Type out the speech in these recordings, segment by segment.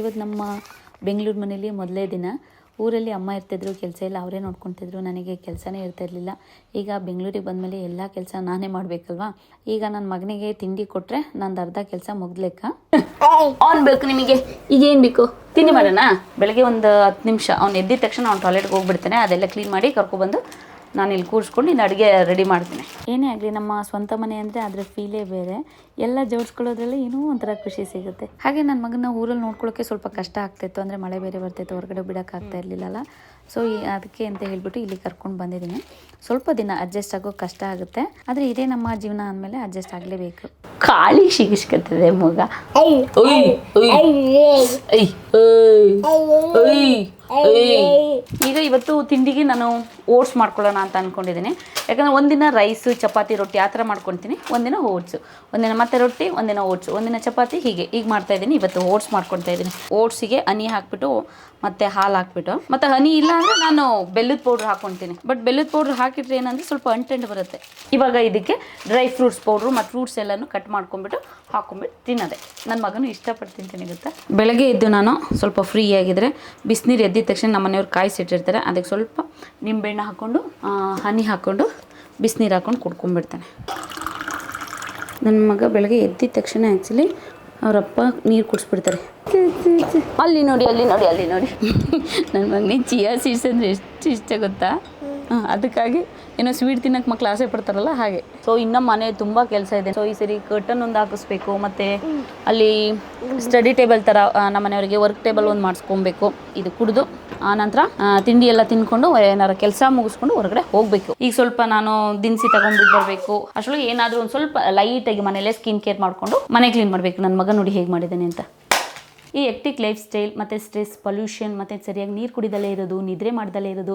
ಇವತ್ತು ನಮ್ಮ ಬೆಂಗಳೂರು ಮನೇಲಿ ಮೊದಲೇ ದಿನ. ಊರಲ್ಲಿ ಅಮ್ಮ ಇರ್ತಿದ್ರು, ಕೆಲಸ ಎಲ್ಲ ಅವರೇ ನೋಡ್ಕೊತಿದ್ರು, ನನಗೆ ಕೆಲಸನೇ ಇರ್ತಿರ್ಲಿಲ್ಲ. ಈಗ ಬೆಂಗಳೂರಿಗೆ ಬಂದಮೇಲೆ ಎಲ್ಲ ಕೆಲಸ ನಾನೇ ಮಾಡಬೇಕಲ್ವಾ. ಈಗ ನನ್ನ ಮಗನಿಗೆ ತಿಂಡಿ ಕೊಟ್ಟರೆ ನಂದು ಅರ್ಧ ಕೆಲಸ ಮುಗ್ದ್ಲೆಕ್ಕ. ಅವ್ನು ಬೇಕು ನಿಮಗೆ, ಈಗ ಏನು ಬೇಕು ತಿಂಡಿ ಮಾಡೋಣ. ಬೆಳಗ್ಗೆ ಒಂದು 10 ನಿಮಿಷ ಅವ್ನು ಎದ್ದಿದ ತಕ್ಷಣ ಅವ್ನು ಟಾಯ್ಲೆಟ್ಗೆ ಹೋಗ್ಬಿಡ್ತಾನೆ. ಅದೆಲ್ಲ ಕ್ಲೀನ್ ಮಾಡಿ ಕರ್ಕೊಬಂದು ನಾನು ಇಲ್ಲಿ ಕೂರಿಸ್ಕೊಂಡು ಇನ್ನು ಅಡುಗೆ ರೆಡಿ ಮಾಡ್ತೀನಿ. ಏನೇ ಆಗಲಿ ನಮ್ಮ ಸ್ವಂತ ಮನೆ ಅಂದರೆ ಅದರ ಫೀಲೇ ಬೇರೆ. ಎಲ್ಲ ಜೋಡಿಸ್ಕೊಳ್ಳೋದ್ರಲ್ಲಿ ಏನೋ ಒಂಥರ ಖುಷಿ ಸಿಗುತ್ತೆ. ಹಾಗೆ ನನ್ನ ಮಗನ ಊರಲ್ಲಿ ನೋಡ್ಕೊಳ್ಳೋಕ್ಕೆ ಸ್ವಲ್ಪ ಕಷ್ಟ ಆಗ್ತಾಯಿತ್ತು, ಅಂದರೆ ಮಳೆ ಬೇರೆ ಬರ್ತಾಯಿತ್ತು, ಹೊರಗಡೆ ಬಿಡೋಕ್ಕಾಗ್ತಾ ಇರಲಿಲ್ಲಲ್ಲ. ಸೊ ಅದಕ್ಕೆ ಅಂತ ಹೇಳ್ಬಿಟ್ಟು ಇಲ್ಲಿ ಕರ್ಕೊಂಡು ಬಂದಿದ್ದೀನಿ. ಸ್ವಲ್ಪ ದಿನ ಅಡ್ಜಸ್ಟ್ ಆಗೋ ಕಷ್ಟ ಆಗುತ್ತೆ, ಆದರೆ ಇದೇ ನಮ್ಮ ಜೀವನ ಅಂದಮೇಲೆ ಅಡ್ಜಸ್ಟ್ ಆಗಲೇಬೇಕು. ಕಾಳಿ ಸಿಗಿಸ್ಕೊತದೆ ಮಗ. ಈಗ ಇವತ್ತು ತಿಂಡಿಗೆ ನಾನು ಓಟ್ಸ್ ಮಾಡ್ಕೊಳ್ಳೋಣ ಅಂತ ಅಂದ್ಕೊಂಡಿದ್ದೀನಿ. ಯಾಕಂದರೆ ಒಂದಿನ ರೈಸು ಚಪಾತಿ ರೊಟ್ಟಿ ಆ ಥರ ಮಾಡ್ಕೊತೀನಿ, ಒಂದಿನ ಓಟ್ಸು, ಒಂದಿನ ಮತ್ತೆ ರೊಟ್ಟಿ, ಒಂದಿನ ಓಟ್ಸು, ಒಂದಿನ ಚಪಾತಿ, ಹೀಗೆ ಈಗ ಮಾಡ್ತಾಯಿದ್ದೀನಿ. ಇವತ್ತು ಓಟ್ಸ್ ಮಾಡ್ಕೊಳ್ತಾ ಇದ್ದೀನಿ. ಓಟ್ಸಿಗೆ ಹನಿ ಹಾಕ್ಬಿಟ್ಟು ಮತ್ತು ಹಾಲು ಹಾಕ್ಬಿಟ್ಟು, ಮತ್ತು ಹನಿ ಇಲ್ಲ ಅಂದರೆ ನಾನು ಬೆಲ್ಲದ ಪೌಡ್ರ್ ಹಾಕ್ಕೊತೀನಿ. ಬಟ್ ಬೆಲ್ಲದ ಪೌಡ್ರ್ ಹಾಕಿಟ್ರೆ ಏನಂದರೆ ಸ್ವಲ್ಪ ಅಂಟೆಂಡು ಬರುತ್ತೆ. ಇವಾಗ ಇದಕ್ಕೆ ಡ್ರೈ ಫ್ರೂಟ್ಸ್ ಪೌಡ್ರು ಮತ್ತು ಫ್ರೂಟ್ಸ್ ಎಲ್ಲನೂ ಕಟ್ ಮಾಡ್ಕೊಂಬಿಟ್ಟು ಹಾಕ್ಕೊಂಬಿಟ್ಟು ತಿನ್ನೋದೆ. ನನ್ನ ಮಗನೂ ಇಷ್ಟಪಟ್ಟು ತಿಂತೀನಿ ಗೊತ್ತಾ. ಬೆಳಗ್ಗೆ ಎದ್ದು ನಾನು ಸ್ವಲ್ಪ ಫ್ರೀ ಆಗಿದ್ರೆ ಬಿಸಿನೀರು ಎದ್ದಿದ ತಕ್ಷಣ ನಮ್ಮ ಮನೆಯವ್ರು ಕಾಯಿಸಿಟ್ಟಿರ್ತಾರೆ, ಅದಕ್ಕೆ ಸ್ವಲ್ಪ ನಿಂಬೆಹಣ್ಣು ಹಾಕ್ಕೊಂಡು ಹನಿ ಹಾಕ್ಕೊಂಡು ಬಿಸಿನೀರು ಹಾಕ್ಕೊಂಡು ಕುಡ್ಕೊಂಡ್ಬಿಡ್ತಾನೆ. ನನ್ನ ಮಗ ಬೆಳಗ್ಗೆ ಎದ್ದಿದ ತಕ್ಷಣ ಆ್ಯಕ್ಚುಲಿ ಅವರಪ್ಪ ನೀರು ಕುಡಿಸ್ಬಿಡ್ತಾರೆ. ಅಲ್ಲಿ ನೋಡಿ ಅಲ್ಲಿ ನೋಡಿ ಅಲ್ಲಿ ನೋಡಿ ನನ್ನ ಮಗನಿಗೆ ಚಿಯಾ ಸೀಡ್ಸ್ ಅಂದರೆ ಎಷ್ಟು ಇಷ್ಟ ಗೊತ್ತಾ. ಅದಕ್ಕಾಗಿ ಏನೋ ಸ್ವೀಟ್ ತಿನ್ನೋಕೆ ಮಕ್ಳು ಆಸೆ ಪಡ್ತಾರಲ್ಲ ಹಾಗೆ. ಸೊ ಇನ್ನು ಮನೆ ತುಂಬ ಕೆಲಸ ಇದೆ. ಸೊ ಈ ಸರಿ ಕರ್ಟನ್ ಒಂದು ಹಾಕಿಸ್ಬೇಕು, ಮತ್ತು ಅಲ್ಲಿ ಸ್ಟಡಿ ಟೇಬಲ್ ಥರ ನಮ್ಮ ಮನೆಯವರಿಗೆ ವರ್ಕ್ ಟೇಬಲ್ ಒಂದು ಮಾಡಿಸ್ಕೊಬೇಕು. ಇದು ಕುಡಿದು ಆನಂತರ ತಿಂಡಿ ಎಲ್ಲ ತಿನ್ಕೊಂಡು ಏನಾರು ಕೆಲಸ ಮುಗಿಸ್ಕೊಂಡು ಹೊರಗಡೆ ಹೋಗಬೇಕು. ಈಗ ಸ್ವಲ್ಪ ನಾನು ದಿನಸಿ ತಗೊಂಡ್ಬಿಟ್ಟು ಬರಬೇಕು. ಅಷ್ಟೊಳಗೆ ಏನಾದರೂ ಒಂದು ಸ್ವಲ್ಪ ಲೈಟಾಗಿ ಮನೆಯಲ್ಲೇ ಸ್ಕಿನ್ ಕೇರ್ ಮಾಡಿಕೊಂಡು ಮನೆ ಕ್ಲೀನ್ ಮಾಡಬೇಕು. ನನ್ನ ಮಗ ನೋಡಿ ಹೇಗೆ ಮಾಡಿದ್ದಾನೆ ಅಂತ. ಈ ಎಕ್ಟಿಕ್ ಲೈಫ್ ಸ್ಟೈಲ್ ಮತ್ತು ಸ್ಟ್ರೆಸ್, ಪೊಲ್ಯೂಷನ್ ಮತ್ತು ಸರಿಯಾಗಿ ನೀರು ಕುಡಿದಲ್ಲೇ ಇರೋದು, ನಿದ್ರೆ ಮಾಡ್ದಲ್ಲೇ ಇರೋದು,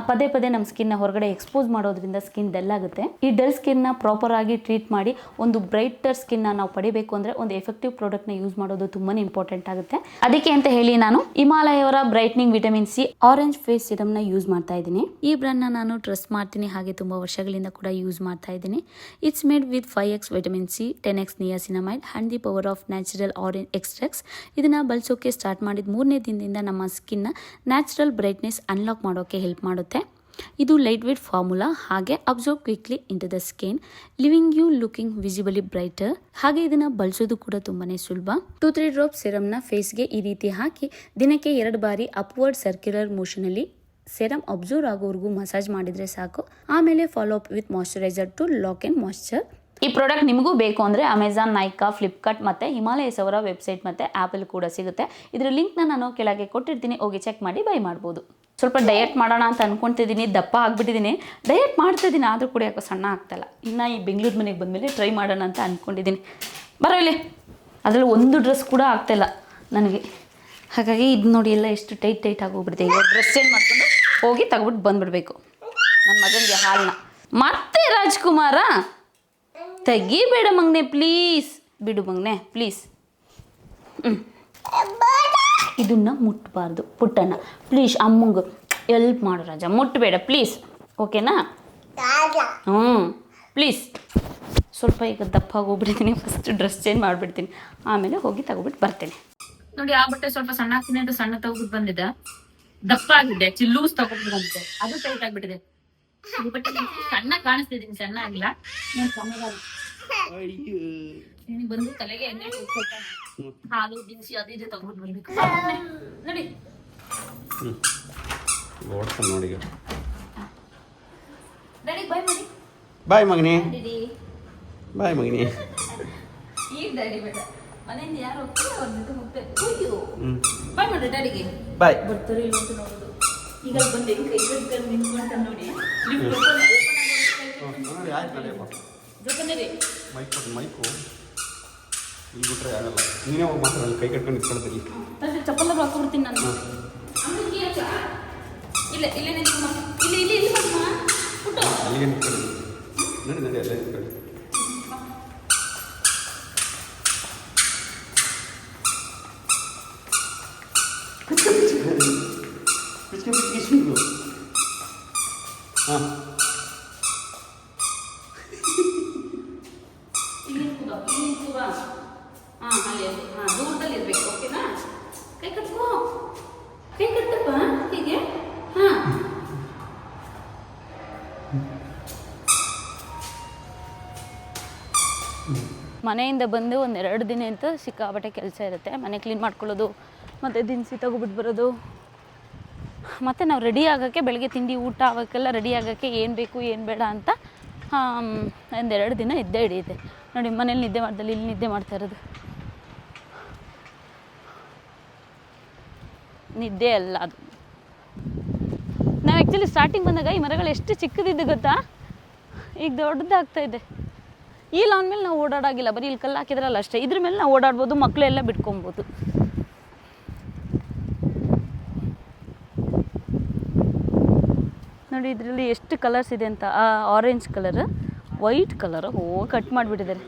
ಪದೇ ಪದೇ ನಮ್ಮ ಸ್ಕಿನ್ನ ಹೊರಗಡೆ ಎಕ್ಸ್ಪೋಸ್ ಮಾಡೋದ್ರಿಂದ ಸ್ಕಿನ್ ಡಲ್ ಆಗುತ್ತೆ. ಈ ಡಲ್ ಸ್ಕಿನ್ನ ಪ್ರಾಪರಾಗಿ ಟ್ರೀಟ್ ಮಾಡಿ ಒಂದು ಬ್ರೈಟರ್ ಸ್ಕಿನ್ನ ನಾವು ಪಡಿಬೇಕು ಅಂದರೆ ಒಂದು ಎಫೆಕ್ಟಿವ್ ಪ್ರಾಡಕ್ಟ್ನ ಯೂಸ್ ಮಾಡೋದು ತುಂಬಾ ಇಂಪಾರ್ಟೆಂಟ್ ಆಗುತ್ತೆ. ಅದಕ್ಕೆ ಅಂತ ಹೇಳಿ ನಾನು ಹಿಮಾಲಯವರ brightening vitamin C orange face ಸಿರಮ್ನ ಯೂಸ್ ಮಾಡ್ತಾ ಇದ್ದೀನಿ. ಈ ಬ್ರ್ಯಾಂಡ್ನ ನಾನು ಟ್ರಸ್ಟ್ ಮಾಡ್ತೀನಿ, ಹಾಗೆ ತುಂಬ ವರ್ಷಗಳಿಂದ ಕೂಡ ಯೂಸ್ ಮಾಡ್ತಾ ಇದ್ದೀನಿ. It's made with 5x vitamin C, 10x niacinamide and the power of natural orange extracts. ಇದನ್ನ ಬಳಸೋಕೆ ಸ್ಟಾರ್ಟ್ ಮಾಡಿದ 3ನೇ ದಿನದಿಂದ ನಮ್ಮ ಸ್ಕಿನ್ನ ನ್ಯಾಚುರಲ್ ಬ್ರೈಟ್ನೆಸ್ ಅನ್ಲಾಕ್ ಮಾಡೋಕ್ಕೆ ಹೆಲ್ಪ್ ಮಾಡುತ್ತೆ. ಇದು ಲೈಟ್ ವೇಟ್ ಫಾರ್ಮುಲಾ, ಹಾಗೆ absorb quickly into the skin, leaving you looking visibly brighter. ಹಾಗೆ ಇದನ್ನು ಬಳಸೋದು ಕೂಡ ತುಂಬಾ ಸುಲಭ. 2-3 ಡ್ರಾಪ್ ಸಿರಮ್ನ ಫೇಸ್ಗೆ ಈ ರೀತಿ ಹಾಕಿ ದಿನಕ್ಕೆ 2 ಬಾರಿ ಅಪ್ವರ್ಡ್ ಸರ್ಕ್ಯುಲರ್ ಮೋಷನಲ್ಲಿ ಸೆರಮ್ ಅಬ್ಸರ್ವ್ ಆಗೋವರೆಗೂ ಮಸಾಜ್ ಮಾಡಿದರೆ ಸಾಕು. ಆಮೇಲೆ follow up with moisturiser to lock in moisture. ಈ ಪ್ರಾಡಕ್ಟ್ ನಿಮಗೂ ಬೇಕು ಅಂದರೆ ಅಮೆಝಾನ್, ನೈಕಾ, ಫ್ಲಿಪ್ಕಾರ್ಟ್ ಮತ್ತು ಹಿಮಾಲಯಸ್ ಅವರ ವೆಬ್ಸೈಟ್ ಮತ್ತು ಆ್ಯಪಲ್ಲಿ ಕೂಡ ಸಿಗುತ್ತೆ. ಇದರ ಲಿಂಕ್ನ ನಾನು ಕೆಳಗೆ ಕೊಟ್ಟಿರ್ತೀನಿ, ಹೋಗಿ ಚೆಕ್ ಮಾಡಿ ಬೈ ಮಾಡ್ಬೋದು. ಸ್ವಲ್ಪ ಡಯಟ್ ಮಾಡೋಣ ಅಂತ ಅಂದ್ಕೊತಿದ್ದೀನಿ, ದಪ್ಪ ಆಗಿಬಿಟ್ಟಿದ್ದೀನಿ. ಡಯಟ್ ಮಾಡ್ತಾಯಿದ್ದೀನಿ, ಆದರೂ ಕೂಡ ಯಾಕೋ ಸಣ್ಣ ಆಗ್ತಾಯಿಲ್ಲ. ಇನ್ನು ಈ ಬೆಂಗಳೂರು ಮನೆಗೆ ಬಂದಮೇಲೆ ಟ್ರೈ ಮಾಡೋಣ ಅಂತ ಅಂದ್ಕೊಂಡಿದ್ದೀನಿ. ಬರೋ ಇಲ್ಲಿ, ಅದರಲ್ಲಿ ಒಂದು ಡ್ರೆಸ್ ಕೂಡ ಆಗ್ತಾಯಿಲ್ಲ ನನಗೆ. ಹಾಗಾಗಿ ಇದು ನೋಡಿ ಎಲ್ಲ ಎಷ್ಟು ಟೈಟ್ ಆಗೋಗ್ಬಿಡ್ತೆ. ಈಗ ಡ್ರೆಸ್ ಚೇಂಜ್ ಮಾಡ್ಕೊಂಡು ಹೋಗಿ ತಗೊಬಿಟ್ಟು ಬಂದುಬಿಡ್ಬೇಕು ನನ್ನ ಮಗನಿಗೆ ಹಾಲನ್ನ. ಮತ್ತೆ ರಾಜ್ಕುಮಾರ ತೆಗಿಬೇಡ ಮಗನೆ ಪ್ಲೀಸ್, ಬಿಡು ಮಗನೆ ಪ್ಲೀಸ್. ಇದನ್ನ ಮುಟ್ಟಬಾರ್ದು ಪುಟ್ಟಣ್ಣ, ಪ್ಲೀಸ್. ಅಮ್ಮಂಗೆ ಎಲ್ಪ್ ಮಾಡು ರಾಜ, ಮುಟ್ಟಬೇಡ ಪ್ಲೀಸ್, ಓಕೆನಾ? ಪ್ಲೀಸ್. ಸ್ವಲ್ಪ ಈಗ ದಪ್ಪ ಹೋಗ್ಬಿಡ್ತೀನಿ, ಫಸ್ಟ್ ಡ್ರೆಸ್ ಚೇಂಜ್ ಮಾಡಿಬಿಡ್ತೀನಿ, ಆಮೇಲೆ ಹೋಗಿ ತಗೊಬಿಟ್ಟು ಬರ್ತೀನಿ. ನೋಡಿ ಆ ಬಟ್ಟೆ ಸ್ವಲ್ಪ ಸಣ್ಣ ಆಗ್ತೀನಿ ಅಂತ ಸಣ್ಣ ತಗೊಬಿಟ್ಟು ಬಂದಿದ್ದೆ, ದಪ್ಪ ಆಗಿದ್ದೆ. ಆಕ್ಚುಲಿ ಲೂಸ್ ತಗೊಬಿಟ್ಟು ಬಂದಿದ್ದೆ, ಅದು ಟೈಟ್ ಆಗಿಬಿಟ್ಟಿದೆ. ಬಟ್ಟೆ ಸಣ್ಣ ಕಾಣಿಸ್ತಿದ್ದೀನಿ, ಸಣ್ಣ ಆಗಿಲ್ಲ. ಬಂದು ತಲೆಗೆ ಎಣ್ಣೆ ಹಾಲು ದಿನಸಿ ಅದು ಇದು ತಗೊಂಡು ಬರ್ಬೇಕು. ನೋಡಿ ನೋಡಿ ಡ್ಯಾಡಿ ಬಾಯ್ ಮಾಡಿ. ಬಾಯ್ ಮಗನಿ, ಬಾಯ್ ಮಗನಿ. ಈಗ ಡ್ಯಾಡಿ ಬೇಡ, ಮನೆಯಿಂದ ಯಾರು ಹೋಗ್ತಾರೆ ಅವ್ರ ಜೊತೆ ಹೋಗ್ತಾರೆ. ಬಾಯ್ ಮಾಡಿ ಡ್ಯಾಡಿಗೆ. ಬಾಯ್. ಬರ್ತಾರೆ ಇಲ್ಲ ಅಂತ ನೋಡೋದು. ಈಗ ಬಂದು ಹೆಂಗೆ ಕೈ ಕಟ್ಕೊಂಡು ನಿಂತ್ಕೊಂತ ನೋಡಿ. ಮೈಕು ಇಲ್ಲಿ ಬಿಟ್ರೆ ಆಗಲ್ಲ. ನೀನೇ ಹೋಗಿ ಮಾತ್ರ ಅಲ್ಲಿ ಕೈ ಕಟ್ಕೊಂಡು ನಿಂತ್ಕೊಳ್ತೀನಿ. ಚಪ್ಪಲ್ ಹಾಕೊಡ್ತೀನಿ ನಾನು. ಇಲ್ಲ ಇಲ್ಲೇ ನಿಂತ್ಕೊಮ್ಮ, ಇಲ್ಲಿ ಇಲ್ಲಿ ಇಲ್ಲಿ ಬಮ್ಮ ಪುಟ್ಟು. ಅಲ್ಲಿಗೆ ನಿಂತ್ಕೊಳ್ಳಿ, ನಡಿ ನಡಿ ಅಲ್ಲೇ ನಿಂತ್ಕೊಳ್ಳಿ. ಹಾಂ ದೂರದಲ್ಲಿ ಇರ್ಬೇಕು, ಓಕೆನಾ? ಮನೆಯಿಂದ ಬಂದು ಒಂದು 2 ದಿನ ಅಂತ ಸಿಕ್ಕಾಪಟ್ಟೆ ಕೆಲಸ ಇರುತ್ತೆ. ಮನೆ ಕ್ಲೀನ್ ಮಾಡ್ಕೊಳ್ಳೋದು ಮತ್ತು ದಿನಸಿ ತಗೊಬಿಟ್ಟು ಬರೋದು, ಮತ್ತು ನಾವು ರೆಡಿ ಆಗೋಕ್ಕೆ ಬೆಳಗ್ಗೆ ತಿಂಡಿ ಊಟ ಅವಕ್ಕೆಲ್ಲ ರೆಡಿ ಆಗೋಕ್ಕೆ ಏನು ಬೇಕು ಏನು ಬೇಡ ಅಂತ ಒಂದು 2 ದಿನ ಇದ್ದೇ ಹಿಡಿಯುತ್ತೆ. ನೋಡಿ ಮನೇಲಿ ನಿದ್ದೆ ಮಾಡ್ದಲ್ಲಿ ಇಲ್ಲಿ ನಿದ್ದೆ ಮಾಡ್ತಾ ಇರೋದು ನಿದ್ದೆ ಅಲ್ಲ ಅದು. ನಾವು ಆ್ಯಕ್ಚುಲಿ ಸ್ಟಾರ್ಟಿಂಗ್ ಬಂದಾಗ ಈ ಮರಗಳು ಎಷ್ಟು ಚಿಕ್ಕದಿದ್ದು ಗೊತ್ತಾ, ಈಗ ದೊಡ್ಡದಾಗ್ತಾ ಇದೆ. ಈ ಲಾನ್ ಮೇಲೆ ನಾವು ಓಡಾಡಾಗಿಲ್ಲ, ಬರೀ ಇಲ್ಲಿ ಕಲ್ಲು ಹಾಕಿದ್ರಲ್ಲ ಅಷ್ಟೇ. ಇದ್ರ ಮೇಲೆ ನಾವು ಓಡಾಡ್ಬೋದು, ಮಕ್ಕಳೆಲ್ಲ ಬಿಟ್ಕೊಬೋದು. ನೋಡಿ ಇದರಲ್ಲಿ ಎಷ್ಟು ಕಲರ್ಸ್ ಇದೆ ಅಂತ. Orange colour, white colour. Cut ಮಾಡಿಬಿಟ್ಟಿದ್ದಾರೆ.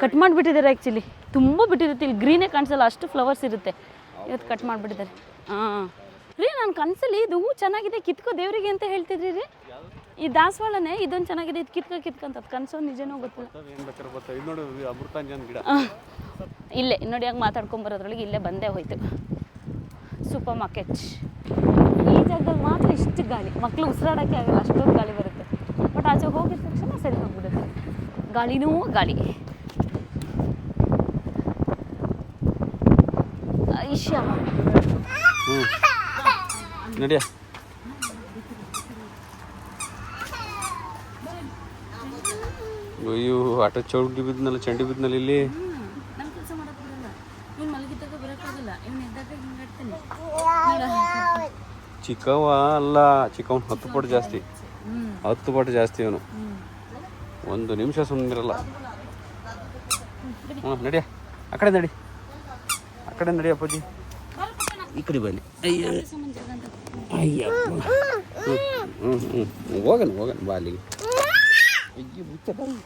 ಕಟ್ ಮಾಡಿಬಿಟ್ಟಿದ್ದಾರೆ. ಆ್ಯಕ್ಚುಲಿ ತುಂಬ ಬಿಟ್ಟಿರುತ್ತೆ. ಇಲ್ಲಿ ಗ್ರೀನೇ ಕಾಣಿಸಲ್ಲ, ಅಷ್ಟು ಫ್ಲವರ್ಸ್ ಇರುತ್ತೆ. ಇವತ್ತು ಕಟ್ ಮಾಡಿಬಿಟ್ಟಿದ್ದಾರೆ. ರೀ ನಾನು ಕನಸಲ್ಲಿ ಇದು ಹೂ ಚೆನ್ನಾಗಿದೆ ಕಿತ್ಕೋ ದೇವರಿಗೆ ಅಂತ ಹೇಳ್ತಿದ್ರಿ ರೀ. ಈ ದಾಸವಾಳನೇ ಇದೊಂದು ಚೆನ್ನಾಗಿದೆ, ಇದು ಕಿತ್ಕೊಂತ ಕನಸೋ ನಿಜನೋ ಗೊತ್ತಿಲ್ಲ. ಇಲ್ಲೇ ನೋಡಿ ಹಂಗೆ ಮಾತಾಡ್ಕೊಂಬರೋದ್ರೊಳಗೆ ಇಲ್ಲೇ ಬಂದೇ ಹೋಯ್ತು. Super market. ಈ ಜಾಗದಲ್ಲಿ ಮಾತ್ರ ಇಷ್ಟು ಗಾಳಿ, ಮಕ್ಕಳು ಉಸಿರಾಡೋಕ್ಕೆ ಆಗಲ್ಲ, ಅಷ್ಟೊಂದು ಗಾಳಿ ಬರುತ್ತೆ. ಬಟ್ ಆಚೆ ಹೋಗಿದ ತಕ್ಷಣ ಸರಿ ಹೋಗ್ಬಿಡುತ್ತೆ. ಗಾಳಿನೂ ಗಾಳಿ. ಇಶಾ ನಡಿಯ ಅಯ್ಯೋ ಆಟೋ ಚೌಡಿ ಬಿದ್ನಲ್ಲ, ಚಂಡಿ ಬಿದ್ನಲ್ಲ ಇಲ್ಲಿ. ನಮ್ಮ ಕೆಲಸ ಮಾಡೋಕ್ಕೆ ಬರಲ್ಲ, ಇವ್ನು ಮಲಗಿದ್ದಾಗ ಬರೋಕ್ಕಾಗಲ್ಲ, ಇವ್ನು ಎದ್ದಾಗ ಹಿಂಗೆ ಆಡ್ತಾನೆ. ಚಿಕ್ಕವ ಅಲ್ಲ, ಚಿಕ್ಕವನು 10 ಪಟ್ಟು ಜಾಸ್ತಿ, 10 ಪಟ್ಟು ಜಾಸ್ತಿ ಅವನು. 1 ನಿಮಿಷ ಸುಮ್ಮನಿರಲ್ಲ. ನಡಿಯ ಆ ಕಡೆ ನಡಿ, ಆ ಕಡೆ ನಡಿ ಅಪ್ಪಾಜಿ, ಈ ಕಡೆ ಬನ್ನಿ. ಹೋಗೋಣ ಹೋಗೋಣ ಬಾ ಅಲ್ಲಿಗೆ. ಅಯ್ಯೋ ಮುಚ್ಚ ಬನ್ನಿ.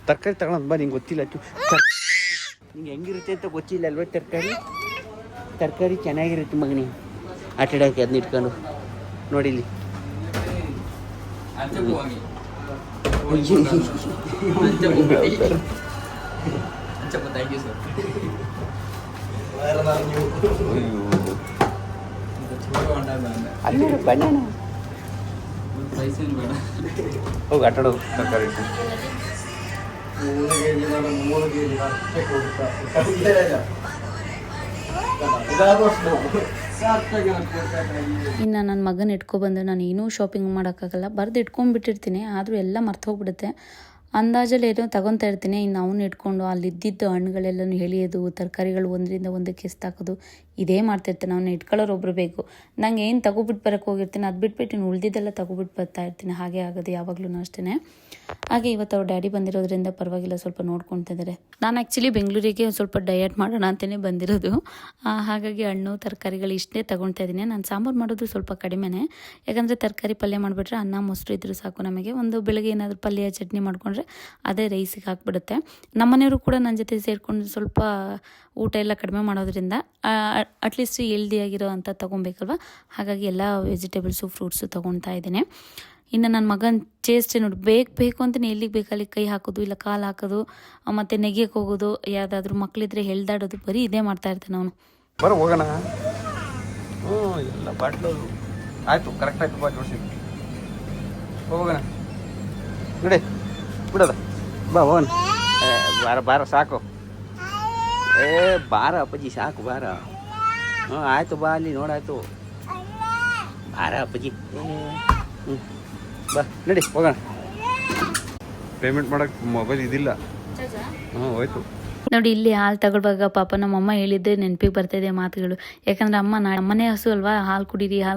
ತರಕಾರಿ ತಗೊಳೋದು ಬಾ. ನಿಂಗೆ ಗೊತ್ತಿಲ್ಲ, ನಿಂಗೆ ಹೆಂಗಿರುತ್ತೆ ಅಂತ ಗೊತ್ತಿಲ್ಲ ಅಲ್ವ? ತರಕಾರಿ ಚೆನ್ನಾಗಿರುತ್ತೆ ಮಗನಿ. ಆಟಾಡೋಕೆ ಅದನ್ನ ಇಟ್ಕೊಂಡು ನೋಡಿಲಿ. ಹೋಗಿ ಆಟಾಡೋದು ತರಕಾರಿ ಇಟ್ಟು. ಇನ್ನು ನನ್ನ ಮಗನ ಇಟ್ಕೊಬಂದು ನಾನು ಏನೂ ಶಾಪಿಂಗ್ ಮಾಡೋಕ್ಕಾಗಲ್ಲ, ಬರೆದು ಇಟ್ಕೊಂಡ್ಬಿಟ್ಟಿರ್ತೀನಿ. ಆದರೂ ಎಲ್ಲ ಮರ್ತೋಗ್ಬಿಡುತ್ತೆ. ಅಂದಾಜಲ್ಲಿ ಏನೋ ತಗೊತಾ ಇರ್ತೀನಿ. ಇನ್ನು ಅವನ್ನ ಇಟ್ಕೊಂಡು ಅಲ್ಲಿದ್ದಿದ್ದು ಹಣ್ಣುಗಳೆಲ್ಲನೂ ಎಳಿಯೋದು, ತರಕಾರಿಗಳು ಒಂದರಿಂದ ಒಂದಕ್ಕೆ ಎಸ್ತಾಕೋದು, ಇದೇ ಮಾಡ್ತಿರ್ತೀನಿ. ಅವನ್ನ ಇಟ್ಕೊಳ್ಳೋರು ಒಬ್ಬರು ಬೇಕು. ನಂಗೆ ಏನು ತಗೊಬಿಟ್ಟು ಬರೋಕ್ಕೆ ಹೋಗಿರ್ತೀನಿ, ಅದು ಬಿಟ್ಬಿಟ್ಟು ಇನ್ನು ಉಳಿದಿದ್ದೆಲ್ಲ ತಗೊಬಿಟ್ಟು ಬರ್ತಾ ಇರ್ತೀನಿ. ಹಾಗೆ ಆಗೋದು ಯಾವಾಗಲೂ ಅಷ್ಟೇ. ಹಾಗೆ ಇವತ್ತು ಅವ್ರ ಡ್ಯಾಡಿ ಬಂದಿರೋದ್ರಿಂದ ಪರವಾಗಿಲ್ಲ, ಸ್ವಲ್ಪ ನೋಡ್ಕೊತಿದ್ದಾರೆ. ನಾನು ಆ್ಯಕ್ಚುಲಿ ಬೆಂಗಳೂರಿಗೆ ಸ್ವಲ್ಪ ಡಯಟ್ ಮಾಡೋಣ ಅಂತಲೇ ಬಂದಿರೋದು. ಹಾಗಾಗಿ ಹಣ್ಣು ತರಕಾರಿಗಳು ಇಷ್ಟೇ ತೊಗೊಳ್ತಾ ಇದ್ದೀನಿ. ನಾನು ಸಾಂಬಾರು ಮಾಡೋದು ಸ್ವಲ್ಪ ಕಡಿಮೆನೇ, ಯಾಕಂದರೆ ತರಕಾರಿ ಪಲ್ಯ ಮಾಡಿಬಿಟ್ರೆ ಅನ್ನ ಮೊಸರು ಇದ್ದರೂ ಸಾಕು ನಮಗೆ. ಒಂದು ಬೆಳಗ್ಗೆ ಏನಾದರೂ ಪಲ್ಯ ಚಟ್ನಿ ಮಾಡ್ಕೊಂಡ್ರೆ ಅದೇ ರೈಸಿಗೆ ಹಾಕ್ಬಿಡುತ್ತೆ. ನಮ್ಮನೆಯವರು ಕೂಡ ನನ್ನ ಜೊತೆ ಸೇರಿಕೊಂಡು ಸ್ವಲ್ಪ ಊಟ ಎಲ್ಲ ಕಡಿಮೆ ಮಾಡೋದ್ರಿಂದ ಅಟ್ಲೀಸ್ಟ್ ಹೆಲ್ದಿಯಾಗಿರೋ ಅಂಥ ತೊಗೊಬೇಕಲ್ವ. ಹಾಗಾಗಿ ಎಲ್ಲ ವೆಜಿಟೇಬಲ್ಸು ಫ್ರೂಟ್ಸು ತೊಗೊಳ್ತಾ ಇದ್ದೀನಿ. ಇನ್ನು ನನ್ನ ಮಗನ ಚೇಷ್ಟೆ ನೋಡಿ, ಬೇಕು ಅಂತಲೇ ಎಲ್ಲಿಗೆ ಬೇಕು ಅಲ್ಲಿಗೆ ಕೈ ಹಾಕೋದು, ಇಲ್ಲ ಕಾಲು ಹಾಕೋದು, ಮತ್ತು ನೆಗೆಯಕ್ಕೆ ಹೋಗೋದು, ಯಾವುದಾದ್ರೂ ಮಕ್ಕಳಿದ್ರೆ ಎಳ್ದಾಡೋದು, ಬರೀ ಇದೇ ಮಾಡ್ತಾ ಇರ್ತಾನೆ ಅವನು. ಬರೋ ಹೋಗೋಣ. ಎಲ್ಲ ಬಾಟ್ಲು ಆಯಿತು, ಕರೆಕ್ಟ್ ಆಯ್ತು. ಬಾ ಜೋಡಿಸಿ ಹೋಗೋಣ. ನೋಡಿ ಬಿಡೋದ, ಬಾ ಹೋಗೋಣ. ಬಾರ ಸಾಕು. ಬಾರ ಅಪ್ಪಾಜಿ ಸಾಕು, ಬಾರ. ಆಯಿತು ಬಾ, ಅಲ್ಲಿ ನೋಡಾಯ್ತು. ಬಾರ ಅಪ್ಪಾಜಿ. ಬಾ ನಡಿ ಹೋಗೋಣ. ಪೇಮೆಂಟ್ ಮಾಡೋಕ್ಕೆ ಮೊಬೈಲ್ ಇದಿಲ್ಲ. ಹೋಯ್ತು ನೋಡಿ. ಇಲ್ಲಿ ಹಾಲು ತಗೊಳ್ವಾಗ ಪಾಪ ನಮ್ಮಮ್ಮ ಹೇಳಿದ್ದೆ ನೆನಪಿಗೆ ಬರ್ತಾಯಿದೆ ಮಾತುಗಳು. ಯಾಕಂದರೆ ಅಮ್ಮನೇ ಹಸು ಅಲ್ವಾ, ಹಾಲು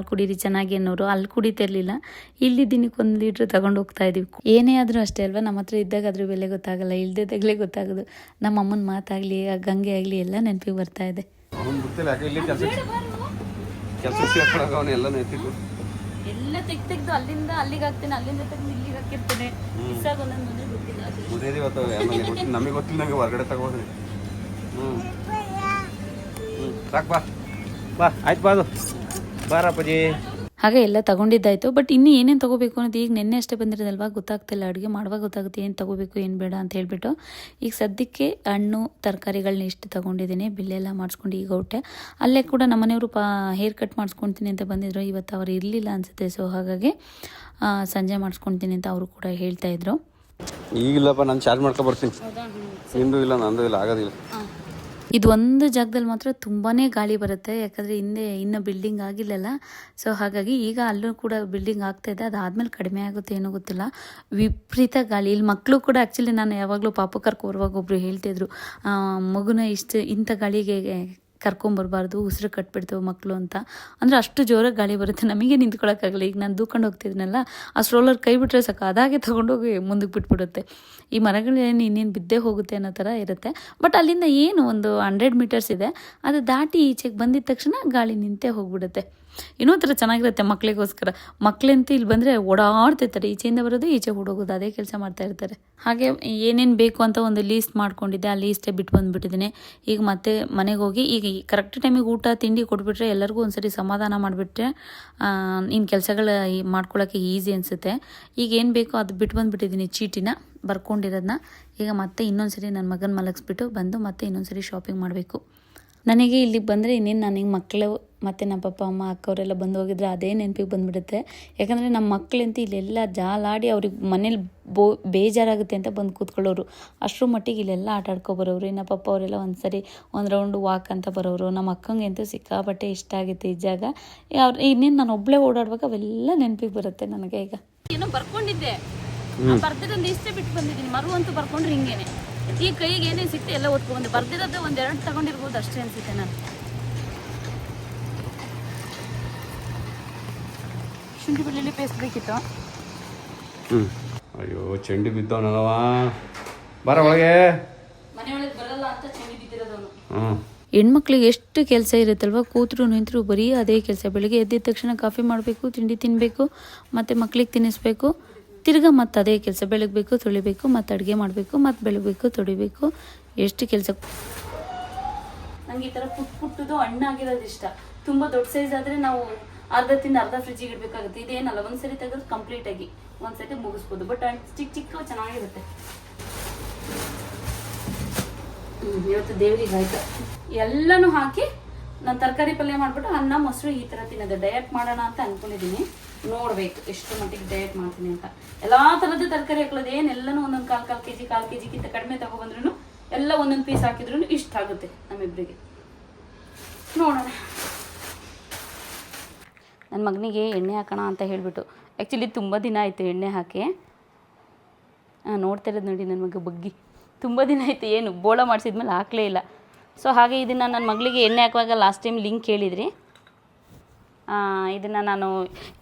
ಕುಡೀರಿ ಚೆನ್ನಾಗಿ ಅನ್ನೋರು. ಅಲ್ಲಿ ಕುಡಿತಿರ್ಲಿಲ್ಲ, ಇಲ್ಲಿ ದಿನಕ್ಕೆ 1 ಲೀಟ್ರ್ ತಗೊಂಡು ಹೋಗ್ತಾ ಇದೀವಿ. ಏನೇ ಆದರೂ ಅಷ್ಟೇ ಅಲ್ವಾ, ನಮ್ಮ ಹತ್ರ ಇದ್ದಾಗ ಅದ್ರ ಬೆಲೆ ಗೊತ್ತಾಗಲ್ಲ, ಇಲ್ದಿದ್ದಾಗಲೇ ಗೊತ್ತಾಗೋದು. ನಮ್ಮ ಅಮ್ಮನ ಮಾತಾಗಲಿ ಗಂಗೆ ಆಗಲಿ ಎಲ್ಲ ನೆನಪಿಗೆ ಬರ್ತಾ ಇದೆ. ಎಲ್ಲ ತೆಗ್ದು ಅಲ್ಲಿಂದ ಅಲ್ಲಿಗೆ ಹಾಕ್ತೇನೆ, ಅಲ್ಲಿಂದ ತೆಗೆದು ಇಲ್ಲಿಗೆ ಹಾಕಿರ್ತೇನೆ. ನಮಗೆ ಗೊತ್ತಿಲ್ಲ, ನಂಗೆ ಹೊರಗಡೆ ತಗೋದ್ರಿ. ಸಾಕು ಬಾ. ಆಯ್ತು ಬಾ, ಅದು ಬಾರಪ್ಪಾಜಿ. ಹಾಗೆ ಎಲ್ಲ ತೊಗೊಂಡಿದ್ದಾಯಿತು. ಬಟ್ ಇನ್ನೂ ಏನೇನು ತೊಗೋಬೇಕು ಅನ್ನೋದು ಈಗ ನೆನ್ನೆ ಅಷ್ಟೇ ಬಂದಿರೋದಲ್ವ, ಗೊತ್ತಾಗ್ತಿಲ್ಲ. ಅಡುಗೆ ಮಾಡುವಾಗ ಗೊತ್ತಾಗುತ್ತೆ ಏನು ತೊಗೋಬೇಕು ಏನು ಬೇಡ ಅಂತ ಹೇಳ್ಬಿಟ್ಟು. ಈಗ ಸದ್ಯಕ್ಕೆ ಹಣ್ಣು ತರಕಾರಿಗಳನ್ನ ಇಷ್ಟು ತೊಗೊಂಡಿದ್ದೀನಿ. ಬಿಲ್ಲೆಲ್ಲ ಮಾಡಿಸ್ಕೊಂಡು ಈಗ ಹೊಟ್ಟೆ. ಅಲ್ಲೇ ಕೂಡ ನಮ್ಮನೆಯವರು ಹೇರ್ ಕಟ್ ಮಾಡಿಸ್ಕೊಳ್ತೀನಿ ಅಂತ ಬಂದಿದ್ರು. ಇವತ್ತು ಅವ್ರು ಇರಲಿಲ್ಲ ಅನಿಸುತ್ತೆ. ಸೊ ಹಾಗಾಗಿ ಸಂಜೆ ಮಾಡಿಸ್ಕೊಳ್ತೀನಿ ಅಂತ ಅವರು ಕೂಡ ಹೇಳ್ತಾಯಿದ್ರು. ಈಗಿಲ್ಲಪ್ಪ, ನಾನು ಚಾರ್ಜ್ ಮಾಡ್ಕೊಬರ್ತೀನಿ. ನಿಂದು ಇಲ್ಲ ನಂದು ಇಲ್ಲ, ಆಗೋದಿಲ್ಲ. ಇದು ಒಂದು ಜಾಗದಲ್ಲಿ ಮಾತ್ರ ತುಂಬಾ ಗಾಳಿ ಬರುತ್ತೆ, ಯಾಕಂದರೆ ಹಿಂದೆ ಇನ್ನೂ ಬಿಲ್ಡಿಂಗ್ ಆಗಿಲ್ಲಲ್ಲ. ಸೊ ಹಾಗಾಗಿ ಈಗ ಅಲ್ಲೂ ಕೂಡ ಬಿಲ್ಡಿಂಗ್ ಆಗ್ತಾಯಿದೆ. ಅದಾದಮೇಲೆ ಕಡಿಮೆ ಆಗುತ್ತೆ ಏನೋ ಗೊತ್ತಿಲ್ಲ. ವಿಪರೀತ ಗಾಳಿ. ಇಲ್ಲಿ ಮಕ್ಕಳು ಕೂಡ ಆ್ಯಕ್ಚುಲಿ ನಾನು ಯಾವಾಗಲೂ ಪಾಪು ಕರ್ಕೊಬರುವಾಗ ಒಬ್ಬರು ಹೇಳ್ತಿದ್ರು, ಮಗುನ ಇಂಥ ಗಾಳಿಗೆ ಕರ್ಕೊಂಬರ್ಬಾರ್ದು, ಉಸಿರು ಕಟ್ಬಿಡ್ತೇವೆ ಮಕ್ಕಳು ಅಂತ. ಅಂದರೆ ಅಷ್ಟು ಜೋರಾಗಿ ಗಾಳಿ ಬರುತ್ತೆ, ನಮಗೆ ನಿಂತ್ಕೊಳ್ಳೋಕ್ಕಾಗಲ್ಲ. ಈಗ ನಾನು ದೂಕೊಂಡು ಹೋಗ್ತಿದ್ದೀನಲ್ಲ, ಆ ಸ್ಟ್ರೋಲರ್ ಕೈ ಬಿಟ್ಟರೆ ಸಾಕು, ಅದಾಗೆ ತೊಗೊಂಡೋಗಿ ಮುಂದಕ್ಕೆ ಬಿಟ್ಬಿಡುತ್ತೆ. ಈ ಮರಗಳೇನು ಇನ್ನೇನು ಬಿದ್ದೇ ಹೋಗುತ್ತೆ ಅನ್ನೋ ಥರ ಇರುತ್ತೆ. ಬಟ್ ಅಲ್ಲಿಂದ ಏನು ಒಂದು 100 ಮೀಟರ್ಸ್ ಇದೆ, ಅದು ದಾಟಿ ಈಚೆಗೆ ಬಂದಿದ ತಕ್ಷಣ ಗಾಳಿ ನಿಂತೇ ಹೋಗ್ಬಿಡುತ್ತೆ. ಇನ್ನೂ ಥರ ಚೆನ್ನಾಗಿರುತ್ತೆ ಮಕ್ಕಳಿಗೋಸ್ಕರ. ಮಕ್ಕಳಂತೂ ಇಲ್ಲಿ ಬಂದರೆ ಓಡಾಡ್ತಿರ್ತಾರೆ, ಈಚೆಯಿಂದ ಬರೋದು ಈಚೆ ಓಡೋಗೋದು, ಅದೇ ಕೆಲಸ ಮಾಡ್ತಾ ಇರ್ತಾರೆ. ಹಾಗೆ ಏನೇನು ಬೇಕು ಅಂತ ಒಂದು ಲೀಸ್ಟ್ ಮಾಡ್ಕೊಂಡಿದ್ದೆ, ಆ ಲೀಸ್ಟೇ ಬಿಟ್ಟು ಬಂದುಬಿಟ್ಟಿದ್ದೀನಿ. ಈಗ ಮತ್ತೆ ಮನೆಗೆ ಹೋಗಿ ಈಗ ಕರೆಕ್ಟ್ ಟೈಮಿಗೆ ಊಟ ತಿಂಡಿ ಕೊಟ್ಬಿಟ್ರೆ ಎಲ್ಲರಿಗೂ ಒಂದ್ಸರಿ ಸಮಾಧಾನ ಮಾಡಿಬಿಟ್ರೆ ಇನ್ನು ಕೆಲಸಗಳು ಮಾಡ್ಕೊಳ್ಳೋಕ್ಕೆ ಈಸಿ ಅನಿಸುತ್ತೆ. ಈಗ ಏನು ಬೇಕೋ ಅದು ಬಿಟ್ಟು ಬಂದುಬಿಟ್ಟಿದ್ದೀನಿ, ಚೀಟಿನ ಬರ್ಕೊಂಡಿರೋದನ್ನ. ಈಗ ಮತ್ತೆ ಇನ್ನೊಂದ್ಸರಿ ನನ್ನ ಮಗನ ಮಲಗಿಸ್ಬಿಟ್ಟು ಬಂದು ಮತ್ತೆ ಇನ್ನೊಂದ್ಸರಿ ಶಾಪಿಂಗ್ ಮಾಡಬೇಕು. ನನಗೆ ಇಲ್ಲಿಗೆ ಬಂದರೆ ಇನ್ನೇನು ನನಗೆ ಮಕ್ಕಳು ಮತ್ತು ನಮ್ಮ ಪಪ್ಪ ಅಮ್ಮ ಅಕ್ಕವರೆಲ್ಲ ಬಂದು ಹೋಗಿದ್ರೆ ಅದೇ ನೆನಪಿಗೆ ಬಂದುಬಿಡುತ್ತೆ. ಯಾಕಂದರೆ ನಮ್ಮ ಮಕ್ಕಳಂತೂ ಇಲ್ಲೆಲ್ಲ ಜಾಲಾಡಿ ಅವ್ರಿಗೆ ಮನೇಲಿ ಬೇಜಾರಾಗುತ್ತೆ ಅಂತ ಬಂದು ಕೂತ್ಕೊಳ್ಳೋರು. ಅಷ್ಟರ ಮಟ್ಟಿಗೆ ಇಲ್ಲೆಲ್ಲ ಆಟ ಆಡ್ಕೊಬರೋರು. ಇನ್ನು ಪಪ್ಪ ಅವರೆಲ್ಲ ಒಂದು ರೌಂಡ್ ವಾಕ್ ಅಂತ ಬರೋರು. ನಮ್ಮ ಅಕ್ಕಂಗೆ ಅಂತೂ ಸಿಕ್ಕಾಪಟ್ಟೆ ಇಷ್ಟ ಆಗುತ್ತೆ ಈ ಜಾಗ. ಇನ್ನೇನು ನಾನು ಒಬ್ಬಳೇ ಓಡಾಡುವಾಗ ಅವೆಲ್ಲ ನೆನಪಿಗೆ ಬರುತ್ತೆ ನನಗೆ. ಈಗ ಏನೋ ಬರ್ಕೊಂಡಿದ್ದೆ, ಬರ್ದಿರೋದು ಇಷ್ಟೇ ಬಿಟ್ಟು ಬಂದಿದ್ದೀನಿ. ಮರು ಅಂತೂ ಬರ್ಕೊಂಡ್ರೆ ಹಿಂಗೇನೆ ಈ ಕೈಗೆ ಏನೇ ಸಿಕ್ತೆ ಎಲ್ಲ ಓದ್ಕೊಂಡ್ಬಂದೆ. ಬರ್ದಿರೋದು 1-2 ತಗೊಂಡಿರ್ಬೋದು ಅಷ್ಟೇ ಅನಿಸುತ್ತೆ. ನಾನು ಶುಂಠಿ ಬೆಳ್ಳುಳ್ಳಿ ಪೇಸ್ಟ್ ಬೇಕಿತ್ತು. ಅಯ್ಯೋ ಚೆಂಡು ಬಿದ್ದವನವ, ಬರ ಒಳಗೆ. ಮನೆಯೊಳಗೆ ಬರಲ್ಲ ಅಂತ ಚೆಂಡಿ ಬಿದ್ದಿರೋದವನು. ಹೆಣ್ಮಕ್ಳಿಗೆ ಎಷ್ಟು ಕೆಲಸ ಇರುತ್ತಲ್ವ, ಕೂತ್ರು ನಿಂತರು ಬರೀ ಅದೇ ಕೆಲಸ. ಬೆಳಿಗ್ಗೆ ಎದ್ದಿದ ತಕ್ಷಣ ಕಾಫಿ ಮಾಡಬೇಕು, ತಿಂಡಿ ತಿನ್ನಬೇಕು, ಮತ್ತು ಮಕ್ಳಿಗೆ ತಿನ್ನಿಸ್ಬೇಕು, ತಿರ್ಗಾ ಮತ್ತು ಅದೇ ಕೆಲಸ. ಬೆಳಗಬೇಕು, ತೊಳಿಬೇಕು, ಮತ್ತು ಅಡುಗೆ ಮಾಡಬೇಕು, ಮತ್ತು ಬೆಳಗಬೇಕು, ತೊಳಿಬೇಕು, ಎಷ್ಟು ಕೆಲಸ. ನಂಗೆ ಈ ಥರ ಪುಟ್ಟದು ಹಣ್ಣಾಗಿರೋದು ಇಷ್ಟ. ತುಂಬ ದೊಡ್ಡ ಸೈಜ್ ಆದರೆ ನಾವು ಅರ್ಧ ತಿಂದು ಅರ್ಧ ಫ್ರಿಜ್ಜಿಗೆ ಇಡಬೇಕಾಗುತ್ತೆ. ಇದೇನಲ್ಲ, ಒಂದ್ಸರಿ ತೆಗೆದು ಕಂಪ್ಲೀಟಾಗಿ ಒಂದ್ಸತಿ ಮುಗಿಸ್ಬೋದು. ಬಟ್ ಚಿಕ್ಕ ಚಿಕ್ಕ ಚೆನ್ನಾಗಿರುತ್ತೆ. ಇವತ್ತು ದೇವರಿಗೆ ಆಯ್ತು ಎಲ್ಲನೂ ಹಾಕಿ ನಾನು ತರಕಾರಿ ಪಲ್ಯ ಮಾಡಿಬಿಟ್ಟು ಅನ್ನ ಮೊಸರು ಈ ಥರ ತಿನ್ನೋದು. ಡಯಟ್ ಮಾಡೋಣ ಅಂತ ಅಂದ್ಕೊಂಡಿದ್ದೀನಿ. ನೋಡಬೇಕು ಎಷ್ಟು ಮಟ್ಟಿಗೆ ಡಯಟ್ ಮಾಡ್ತೀನಿ ಅಂತ. ಎಲ್ಲ ಥರದ್ದು ತರಕಾರಿ ಹಾಕೊಳ್ಳೋದು, ಏನೆಲ್ಲನೂ ಒಂದೊಂದು ಕಾಲು ಕೆ ಜಿಗಿಂತ ಕಡಿಮೆ ತೊಗೊಬಂದ್ರೂ ಎಲ್ಲ ಒಂದೊಂದು ಪೀಸ್ ಹಾಕಿದ್ರೂ ಇಷ್ಟ ಆಗುತ್ತೆ ನಮ್ಮಿಬ್ಬರಿಗೆ. ನೋಡೋಣ. ನನ್ನ ಮಗನಿಗೆ ಎಣ್ಣೆ ಹಾಕೋಣ ಅಂತ ಹೇಳಿಬಿಟ್ಟು, ಆ್ಯಕ್ಚುಲಿ ತುಂಬ ದಿನ ಆಯಿತು ಎಣ್ಣೆ ಹಾಕಿ. ನೋಡ್ತಾ ಇರೋದು ನೋಡಿ ನನ್ನ ಮಗ ಬಗ್ಗಿ. ತುಂಬ ದಿನ ಆಯಿತು, ಏನು ಬೋಳ ಮಾಡಿಸಿದ್ಮೇಲೆ ಹಾಕಲೇ ಇಲ್ಲ. ಸೊ ಹಾಗೆ ಇದನ್ನು ನನ್ನ ಮಗಳಿಗೆ ಎಣ್ಣೆ ಹಾಕುವಾಗ ಲಾಸ್ಟ್ ಟೈಮ್ ಲಿಂಕ್ ಹೇಳಿದ್ರಿ. ಇದನ್ನು ನಾನು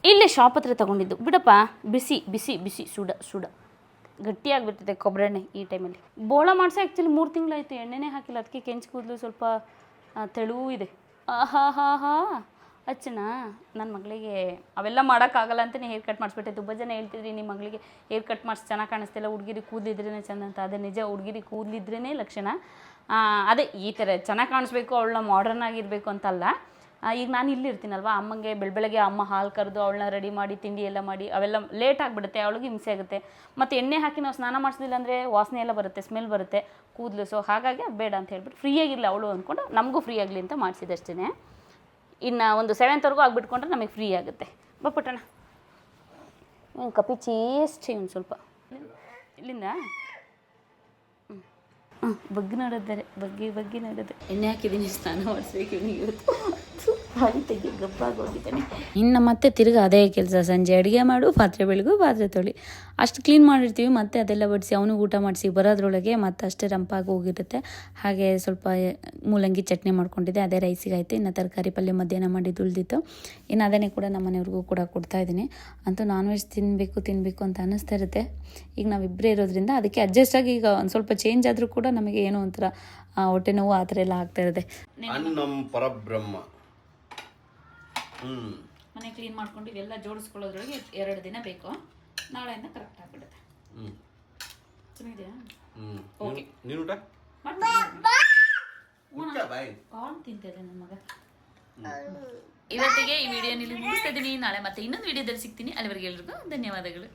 ಇಲ್ಲೇ ಶಾಪ್ ಹತ್ರ ತೊಗೊಂಡಿದ್ದು. ಬಿಡಪ್ಪ, ಬಿಸಿ ಬಿಸಿ ಬಿಸಿ ಸುಡ ಗಟ್ಟಿಯಾಗಿಬಿಡ್ತದೆ ಕೊಬ್ಬರಿ ಎಣ್ಣೆ ಈ ಟೈಮಲ್ಲಿ. ಬೋಳ ಮಾಡಿಸೋ ಆ್ಯಕ್ಚುಲಿ 3 ತಿಂಗಳಾಯಿತು, ಎಣ್ಣೆನೇ ಹಾಕಿಲ್ಲ. ಅದಕ್ಕೆ ಕೆಂಚು ಕೂದಲು ಸ್ವಲ್ಪ ತೆಳುವೂ ಇದೆ. ಹಾ ಅಚ್ಚನ ನನ್ನ ಮಗಳಿಗೆ ಅವೆಲ್ಲ ಮಾಡೋಕ್ಕಾಗಲ್ಲ ಅಂತಲೇ ಹೇರ್ ಕಟ್ ಮಾಡಿಸ್ಬಿಟ್ಟೆ. ತುಂಬ ಜನ ಹೇಳ್ತಿದ್ರಿ ನಿಮ್ಮ ಮಗಳಿಗೆ ಹೇರ್ ಕಟ್ ಮಾಡಿಸಿ ಚೆನ್ನಾಗಿ ಕಾಣಿಸ್ತಿಲ್ಲ, ಹುಡುಗಿರಿ ಕೂದಲಿದ್ರೇ ಚೆಂದ ಅಂತ. ಅದೇ ನಿಜ, ಹುಡುಗಿರಿ ಕೂದಲಿದ್ರೇ ಲಕ್ಷಣ. ಅದೇ ಈ ಥರ ಚೆನ್ನಾಗಿ ಕಾಣಿಸ್ಬೇಕು, ಅವಳನ್ನ ಮಾಡರ್ನ್ ಆಗಿರಬೇಕು ಅಂತಲ್ಲ. ಈಗ ನಾನು ಇಲ್ಲಿರ್ತೀನಲ್ವ, ಅಮ್ಮಂಗೆ ಬೆಳಗ್ಗೆ ಅಮ್ಮ ಹಾಲು ಕರೆದು ಅವಳನ್ನ ರೆಡಿ ಮಾಡಿ ತಿಂಡಿ ಎಲ್ಲ ಮಾಡಿ ಅವೆಲ್ಲ ಲೇಟ್ ಆಗಿಬಿಡುತ್ತೆ, ಅವಳಿಗೆ ಹಿಂಸೆ ಆಗುತ್ತೆ. ಮತ್ತು ಎಣ್ಣೆ ಹಾಕಿ ನಾವು ಸ್ನಾನ ಮಾಡಿಸಲಿಲ್ಲ ಅಂದರೆ ವಾಸನೆ ಎಲ್ಲ ಬರುತ್ತೆ, ಸ್ಮೆಲ್ ಬರುತ್ತೆ ಕೂದಲು. ಸೊ ಹಾಗಾಗಿ ಅದು ಬೇಡ ಅಂತ ಹೇಳ್ಬಿಟ್ಟು ಫ್ರೀ ಆಗಿರಲಿ ಅವಳು ಅಂದ್ಕೊಂಡು ನಮಗೂ ಫ್ರೀ ಆಗಲಿ ಅಂತ ಮಾಡಿಸಿದಷ್ಟೇ. ಇನ್ನು ಒಂದು 7th ಆಗಿಬಿಟ್ಕೊಂಡ್ರೆ ನಮಗೆ ಫ್ರೀ ಆಗುತ್ತೆ. ಬಪ್ಪುಟ್ಟಣ ಕಪಿ ಚೇಸ್ಟ್ ಒಂದು ಸ್ವಲ್ಪ ಇಲ್ಲಿಂದ ಬಗ್ಗಿ ನೋಡಿದ್ದಾರೆ, ಬಗ್ಗಿ ನೋಡೋದು. ಎಣ್ಣೆ ಹಾಕಿದ್ದೀನಿ, ಸ್ನಾನ ಮಾಡಿಸ್ಬೇಕು ಇವತ್ತು. ಹಾಗೆ ತೆಗಿ ಗಬ್ಬಾಗಿ ಹೋಗಿದ್ದಾನೆ. ಇನ್ನು ಮತ್ತೆ ತಿರ್ಗಿ ಅದೇ ಕೆಲಸ. ಸಂಜೆ ಅಡುಗೆ ಮಾಡು, ಪಾತ್ರೆ ಬೆಳಗು, ಪಾತ್ರೆ ತೊಳಿ, ಅಷ್ಟು ಕ್ಲೀನ್ ಮಾಡಿರ್ತೀವಿ. ಮತ್ತೆ ಅದೆಲ್ಲ ಬಡಿಸಿ ಅವನಿಗೆ ಊಟ ಮಾಡಿಸಿ ಬರೋದ್ರೊಳಗೆ ಮತ್ತೆ ಅಷ್ಟೇ ರಂಪಾಗಿ ಹೋಗಿರುತ್ತೆ. ಹಾಗೆ ಸ್ವಲ್ಪ ಮೂಲಂಗಿ ಚಟ್ನಿ ಮಾಡ್ಕೊಂಡಿದ್ದೆ, ಅದೇ ರೈಸಿಗೆ ಆಯಿತು. ಇನ್ನು ತರಕಾರಿ ಪಲ್ಯ ಮಧ್ಯಾಹ್ನ ಮಾಡಿ ಉಳಿದಿತ್ತು. ಇನ್ನು ಅದನ್ನೇ ಕೂಡ ನಮ್ಮ ಮನೆಯವ್ರಿಗೂ ಕೂಡ ಕೊಡ್ತಾಯಿದ್ದೀನಿ. ಅಂತೂ ನಾನ್ ವೆಜ್ ತಿನ್ನಬೇಕು ಅಂತ ಅನ್ನಿಸ್ತಾ ಇರುತ್ತೆ. ಈಗ ನಾವಿಬ್ಬರೇ ಇರೋದ್ರಿಂದ ಅದಕ್ಕೆ ಅಡ್ಜಸ್ಟ್ ಆಗಿ ಈಗ ಒಂದು ಸ್ವಲ್ಪ ಚೇಂಜ್ ಆದರೂ ಕೂಡ ನಮಗೆ ಏನೋ ಒಂಥರ ಹೊಟ್ಟೆ ನೋವು ಆ ಥರ ಎಲ್ಲ ಆಗ್ತಾ ಇರುತ್ತೆ. ಪರಬ್ರಹ್ಮ ಮನೆ ಕ್ಲೀನ್ ಮಾಡ್ಕೊಂಡು ಇವೆಲ್ಲ ಜೋಡಿಸ್ಕೊಳ್ಳೋದ್ರೊಳಗೆ 2 ದಿನ ಬೇಕು. ನಾಳೆಯಿಂದ ಕರೆಕ್ಟ್ ಆಗಿಬಿಡುತ್ತೆ. ಚೆನ್ನಾಗಿದೆಯಾ? ಓಕೆ. ನೀನು ಊಟ ಕಾರ್ನ್ ತಿಂತಿದ್ದೆ ನನ್ನ ಮಗ. ಇವತ್ತಿಗೆ ಈ ವಿಡಿಯೋ ಇಲ್ಲಿ ಮುಗಿಸ್ತಾ ಇದ್ದೀನಿ. ನಾಳೆ ಮತ್ತೆ ಇನ್ನೊಂದು ವಿಡಿಯೋದಲ್ಲಿ ಸಿಗ್ತೀನಿ. ಅಲ್ಲಿವರೆಗೆ ಎಲ್ರಿಗೂ ಧನ್ಯವಾದಗಳು.